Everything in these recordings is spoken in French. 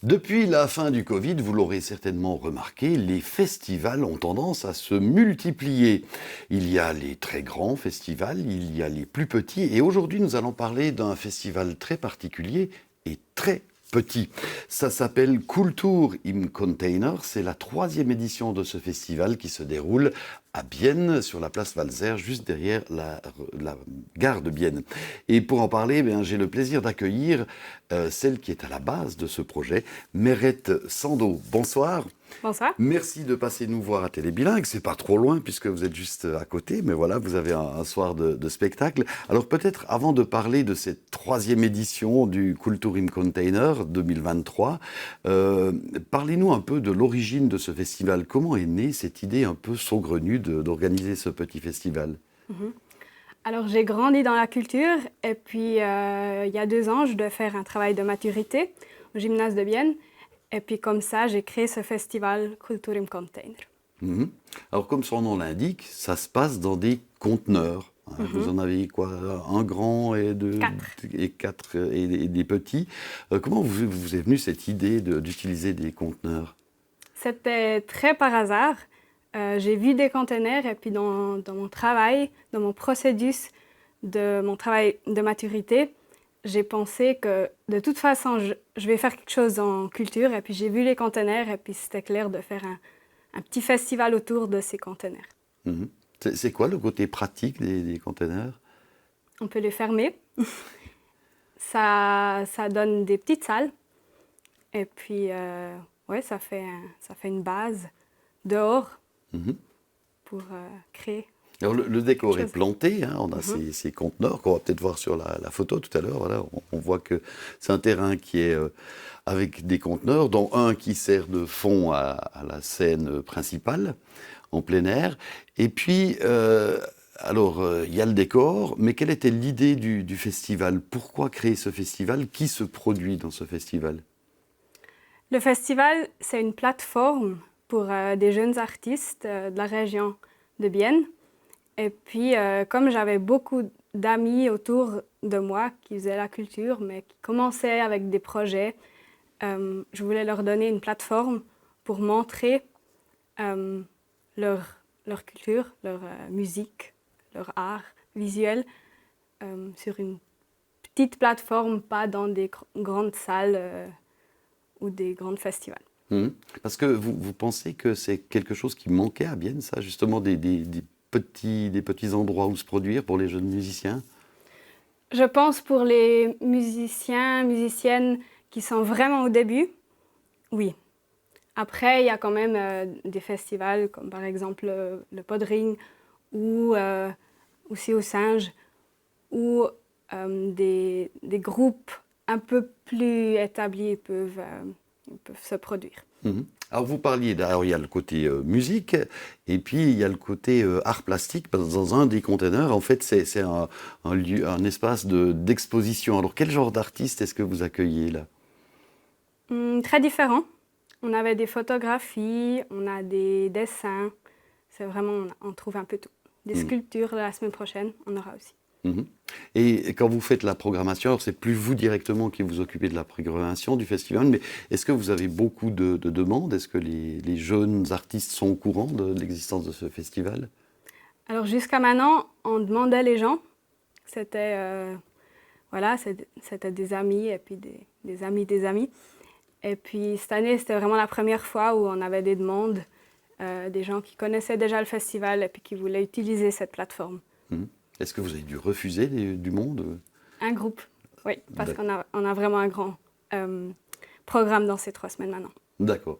Depuis la fin du Covid, vous l'aurez certainement remarqué, les festivals ont tendance à se multiplier. Il y a les très grands festivals, il y a les plus petits, et aujourd'hui nous allons parler d'un festival très particulier et très petit. Ça s'appelle Kultur im Container, c'est la 3e édition de ce festival qui se déroule à Bienne, sur la place Walser, juste derrière la gare de Bienne. Et pour en parler, j'ai le plaisir d'accueillir celle qui est à la base de ce projet, Merette Sando. Bonsoir. Bonsoir. Merci de passer nous voir à Télé Bilingue. C'est pas trop loin puisque vous êtes juste à côté, mais voilà, vous avez un soir de spectacle. Alors peut-être avant de parler de cette 3e édition du Kultur im Container 2023, parlez-nous un peu de l'origine de ce festival. Comment est née cette idée un peu saugrenue d'organiser ce petit festival? Alors, j'ai grandi dans la culture et puis il y a 2 ans, je devais faire un travail de maturité au gymnase de Bienne. Et puis comme ça, j'ai créé ce festival Kultur im Container. Mhm. Alors comme son nom l'indique, ça se passe dans des conteneurs. Vous en avez quoi? Un grand et deux 4. et quatre et des petits. Comment vous est venue cette idée d'utiliser des conteneurs? C'était très par hasard. J'ai vu des containers et puis dans mon travail, dans mon processus de mon travail de maturité, j'ai pensé que de toute façon, je vais faire quelque chose en culture. Et puis j'ai vu les containers et puis c'était clair de faire un petit festival autour de ces containers. Mhm. C'est quoi le côté pratique des conteneurs? On peut les fermer. Ça donne des petites salles. Et puis, ouais, ça fait une base dehors Mhm. pour créer Alors le décor quelque est chose. planté, hein, on a ces conteneurs qu'on va peut-être voir sur la photo tout à l'heure. Voilà, on voit que c'est un terrain qui est avec des conteneurs, dont un qui sert de fond à la scène principale, en plein air. Et puis, il y a le décor, mais quelle était l'idée du festival? Pourquoi créer ce festival? Qui se produit dans ce festival? Le festival, c'est une plateforme pour des jeunes artistes de la région de Bienne. Et puis, comme j'avais beaucoup d'amis autour de moi qui faisaient la culture, mais qui commençaient avec des projets, je voulais leur donner une plateforme pour montrer euh, leur culture, leur musique, leur art visuel sur une petite plateforme, pas dans des grandes salles ou des grands festivals. Mhm. Parce que vous pensez que c'est quelque chose qui manquait à Bienne, ça, justement, des petits endroits où se produire pour les jeunes musiciens? Je pense pour les musiciens, musiciennes qui sont vraiment au début, oui. Après, il y a quand même des festivals comme par exemple le Podring ou aussi au Singe où des groupes un peu plus établis peuvent se produire. Mhm. Alors vous parliez, alors il y a le côté musique, et puis il y a le côté art plastique, parce que dans un des containers, en fait, c'est un lieu, un espace d'exposition. Alors quel genre d'artistes est-ce que vous accueillez là? Très différent. On avait des photographies, on a des dessins. C'est vraiment, on trouve un peu tout. Des Mhm. sculptures la semaine prochaine, on aura aussi. Mhm. Et quand vous faites la programmation, alors c'est plus vous directement qui vous occupez de la programmation du festival, mais est-ce que vous avez beaucoup de demandes? Est-ce que les jeunes artistes sont au courant de l'existence de ce festival? Alors jusqu'à maintenant, on demandait les gens. C'était voilà, c'était des amis et puis des amis des amis. Et puis cette année, c'était vraiment la première fois où on avait des demandes, des gens qui connaissaient déjà le festival et puis qui voulaient utiliser cette plateforme. Mhm. Est-ce que vous avez dû refuser du monde? Un groupe, oui, parce D'ac- on a vraiment un grand programme dans ces 3 semaines maintenant. D'accord.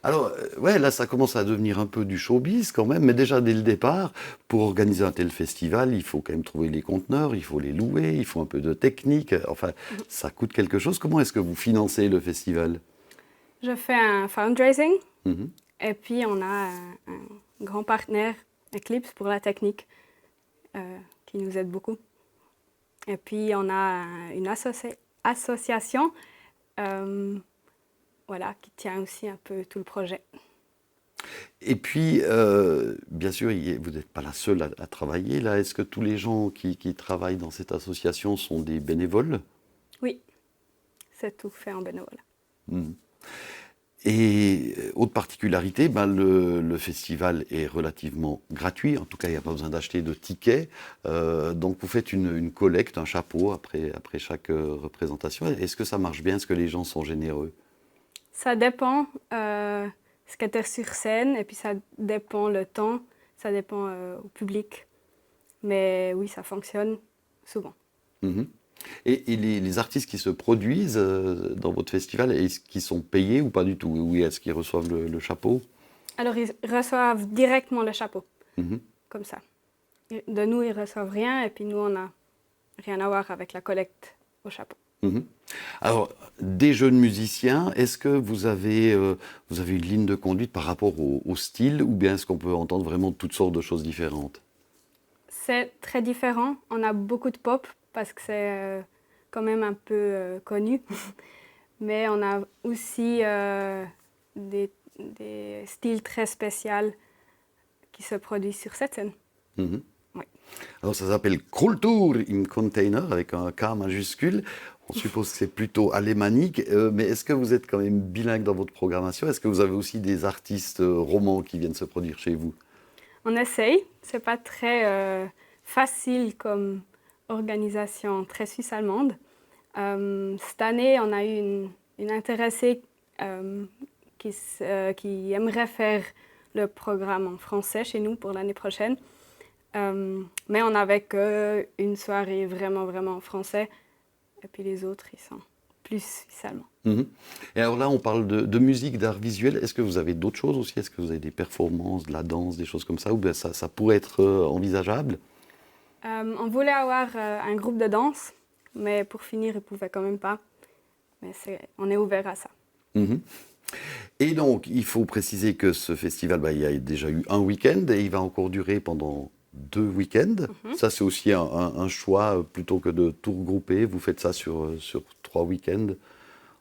Alors, ouais, là, ça commence à devenir un peu du showbiz quand même, mais déjà dès le départ, pour organiser un tel festival, il faut quand même trouver les conteneurs, il faut les louer, il faut un peu de technique, enfin, ça coûte quelque chose. Comment est-ce que vous financez le festival? Je fais un fundraising Mhm. et puis on a un grand partenaire, Eclipse, pour la technique, qui nous aide beaucoup. Et puis on a une association voilà, qui tient aussi un peu tout le projet. Et puis, bien sûr, vous n'êtes pas la seule à travailler là. Est-ce que tous les gens qui travaillent dans cette association sont des bénévoles? Oui, c'est tout fait en bénévolat. Mhm. Et autre particularité, ben le festival est relativement gratuit. En tout cas, il n'y a pas besoin d'acheter de tickets. Donc, vous faites une collecte, un chapeau après chaque représentation. Est-ce que ça marche bien? Est-ce que les gens sont généreux? Ça dépend ce que tu es sur scène et puis ça dépend le temps, ça dépend au public. Mais oui, ça fonctionne souvent. Mhm. Et les artistes qui se produisent dans votre festival, est-ce qu'ils sont payés ou pas du tout? Oui, est-ce qu'ils reçoivent le chapeau? Alors, ils reçoivent directement le chapeau, Mhm. comme ça. De nous, ils reçoivent rien et puis nous, on n'a rien à voir avec la collecte au chapeau. Mhm. Alors, des jeunes musiciens, est-ce que vous avez une ligne de conduite par rapport au style ou bien est-ce qu'on peut entendre vraiment toutes sortes de choses différentes? C'est très différent. On a beaucoup de pop parce que c'est quand même un peu connu. Mais on a aussi des styles très spéciaux qui se produisent sur cette scène. Mhm. Oui. Alors, ça s'appelle Kultur im Container avec un K majuscule. On suppose que c'est plutôt alémanique, mais est-ce que vous êtes quand même bilingue dans votre programmation? Est-ce que vous avez aussi des artistes romans qui viennent se produire chez vous? On essaye. C'est pas très facile comme organisation très suisse-allemande. Cette année, on a eu une intéressée qui aimerait faire le programme en français chez nous pour l'année prochaine. Mais on n'avait qu'une soirée vraiment, vraiment en français. Et puis les autres, ils sont plus suisse-allemands. Mhm. Et alors là, on parle de musique, d'art visuel. Est-ce que vous avez d'autres choses aussi? Est-ce que vous avez des performances, de la danse, des choses comme ça? Ou bien ça pourrait être envisageable? On voulait avoir un groupe de danse, mais pour finir, ils ne pouvaient quand même pas. Mais on est ouvert à ça. Mhm. Et donc, il faut préciser que ce festival, bah, il y a déjà eu un week-end et il va encore durer pendant 2 week-ends. Ça, c'est aussi un choix plutôt que de tout regrouper. Vous faites ça sur 3 week-ends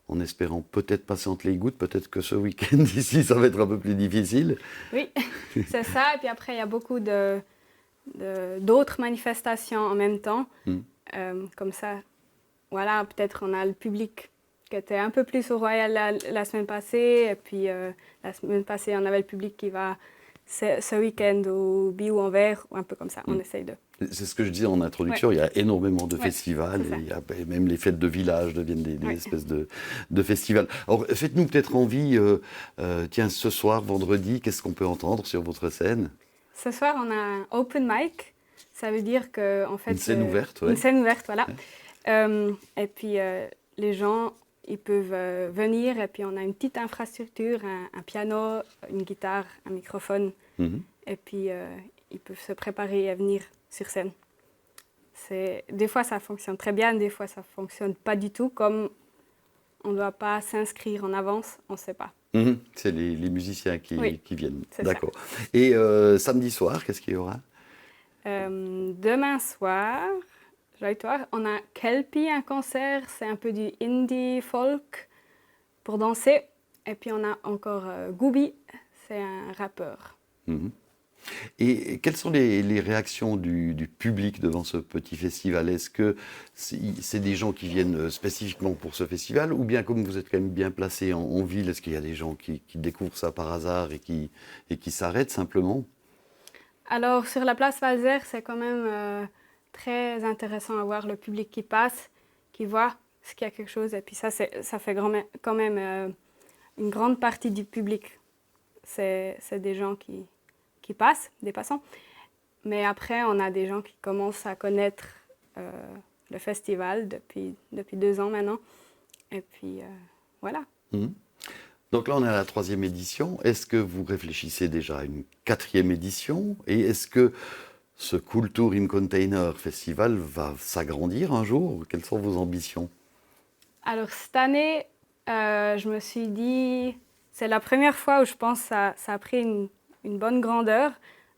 en espérant peut-être passer entre les gouttes. Peut-être que ce week-end ici, ça va être un peu plus difficile. Oui, c'est ça. Et puis après, il y a beaucoup d'autres manifestations en même temps. Mm. Comme ça, voilà, peut-être on a le public qui était un peu plus au Royal la semaine passée. Et puis la semaine passée, on avait le public qui va ce week-end au Biou en Vert, ou un peu comme ça. On essaye de... C'est ce que je disais en introduction, Ouais. il y a énormément de Ouais, festivals, c'est ça. et même les fêtes de village deviennent des Ouais. espèces de festivals. Alors faites-nous peut-être envie, tiens, ce soir, vendredi, qu'est-ce qu'on peut entendre sur votre scène? Ce soir, on a un open mic. Ça veut dire qu'en fait... Une scène ouverte, Une ouais. scène ouverte, voilà. Ouais. Et puis, les gens, ils peuvent venir et puis on a une petite infrastructure, un piano, une guitare, un microphone. Mhm. Et puis, ils peuvent se préparer à venir sur scène. Des fois, ça fonctionne très bien, des fois, ça ne fonctionne pas du tout. Comme on ne doit pas s'inscrire en avance, on ne sait pas. Mhm. C'est les musiciens Oui, qui viennent. c'est D'accord. Et samedi soir, qu'est-ce qu'il y aura? Demain soir, on a Kelpie, un concert, c'est un peu du indie folk pour danser. Et puis on a encore Gooby, c'est un rappeur. Mhm. Et quelles sont les réactions du public devant ce petit festival? Est-ce que c'est des gens qui viennent spécifiquement pour ce festival ou bien comme vous êtes quand même bien placé en ville, est-ce qu'il y a des gens qui découvrent ça par hasard et qui s'arrêtent simplement? Alors sur la place Valzer, c'est quand même très intéressant à voir le public qui passe, qui voit ce qu'il y a quelque chose. Et puis ça fait quand même une grande partie du public. C'est des gens qui passent, des passants. Mais après, on a des gens qui commencent à connaître le festival depuis 2 ans maintenant. Et puis, voilà. Mhm. Donc là, on est à la 3e édition. Est-ce que vous réfléchissez déjà à une 4e édition? Et est-ce que ce Kultur im Container Festival va s'agrandir un jour? Quelles sont vos ambitions? Alors, cette année, je me suis dit, c'est la première fois où je pense que ça a pris une bonne grandeur.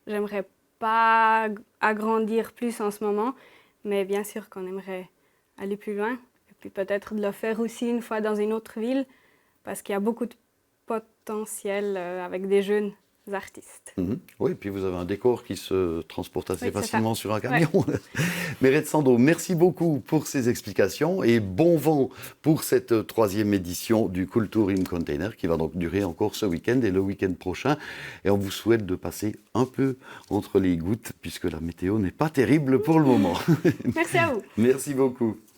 J'aimerais pas agrandir plus en ce moment, mais bien sûr qu'on aimerait aller plus loin. Et puis peut-être de le faire aussi une fois dans une autre ville, parce qu'il y a beaucoup de potentiel avec des jeunes artistes. Oui, puis vous avez un décor qui se transporte assez facilement sur un camion. Ouais. Meret Sando, merci beaucoup pour ces explications et bon vent pour cette 3e édition du Kultur im Container qui va donc durer encore ce week-end et le week-end prochain. Et on vous souhaite de passer un peu entre les gouttes puisque la météo n'est pas terrible pour le moment. Merci à vous. Merci beaucoup.